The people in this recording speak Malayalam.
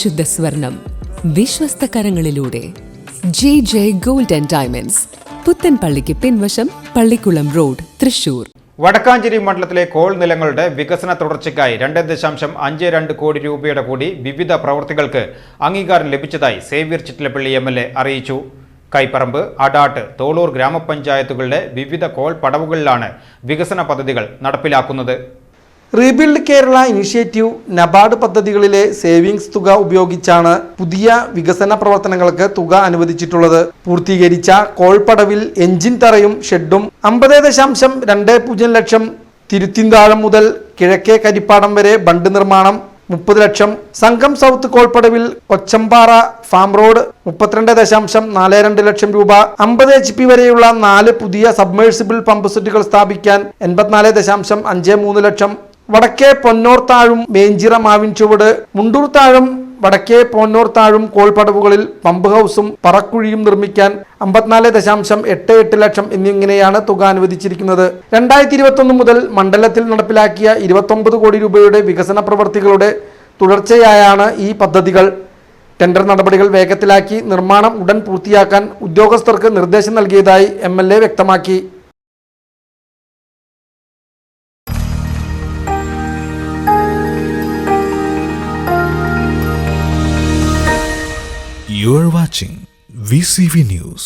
പരിശുദ്ധ സ്വർണം വിശ്വസ്ത കരങ്ങളിലൂടെ JJ Gold and Diamonds, പുത്തൻപള്ളിക്ക് പിൻവശം, പള്ളിക്കുളം റോഡ്, തൃശൂർ. വടക്കാഞ്ചേരി മണ്ഡലത്തിലെ കോൾ നിലങ്ങളുടെ വികസന തുടർച്ചയ്ക്കായി 2.52 കോടി രൂപയുടെ കൂടി വിവിധ പ്രവൃത്തികൾക്ക് അംഗീകാരം ലഭിച്ചതായി സേവ്യർ ചിറ്റിലപ്പള്ളി MLA അറിയിച്ചു. കൈപ്പറമ്പ്, അടാട്ട്, തോളൂർ ഗ്രാമപഞ്ചായത്തുകളുടെ വിവിധ കോൾ പടവുകളിലാണ് വികസന പദ്ധതികൾ നടപ്പിലാക്കുന്നത്. റീബിൽഡ് കേരള ഇനിഷ്യേറ്റീവ്, നബാർഡ് പദ്ധതികളിലെ സേവിങ്സ് തുക ഉപയോഗിച്ചാണ് പുതിയ വികസന പ്രവർത്തനങ്ങൾക്ക് തുക അനുവദിച്ചിട്ടുള്ളത്. പൂർത്തീകരിച്ച കോൾപടവിൽ എഞ്ചിൻ തറയും ഷെഡും 50.20 ലക്ഷം, തിരുത്തിന്താഴം മുതൽ കിഴക്കേ കരിപ്പാടം വരെ ബണ്ട് നിർമ്മാണം 30 ലക്ഷം, സംഘം സൗത്ത് കോൾപടവിൽ കൊച്ചമ്പാറ ഫാം റോഡ് 32.42 ലക്ഷം രൂപ, 50 HP വരെയുള്ള 4 പുതിയ സബ്മേഴ്സിബിൾ പമ്പ് സെറ്റുകൾ സ്ഥാപിക്കാൻ 84.53 ലക്ഷം, വടക്കേ പൊന്നോർത്താഴും മേഞ്ചിറ മാവിൻചുവട്, മുണ്ടൂർത്താഴും വടക്കേ പൊന്നോർത്താഴും കോൾപടവുകളിൽ പമ്പ് ഹൗസും പറക്കുഴിയും നിർമ്മിക്കാൻ 54.88 ലക്ഷം എന്നിങ്ങനെയാണ് തുക അനുവദിച്ചിരിക്കുന്നത്. 2021 മുതൽ മണ്ഡലത്തിൽ നടപ്പിലാക്കിയ 29 കോടി രൂപയുടെ വികസന പ്രവൃത്തികളുടെ തുടർച്ചയായാണ് ഈ പദ്ധതികൾ. ടെൻഡർ നടപടികൾ വേഗത്തിലാക്കി നിർമ്മാണം ഉടൻ പൂർത്തിയാക്കാൻ ഉദ്യോഗസ്ഥർക്ക് നിർദ്ദേശം നൽകിയതായി MLA വ്യക്തമാക്കി. You are watching VCV News.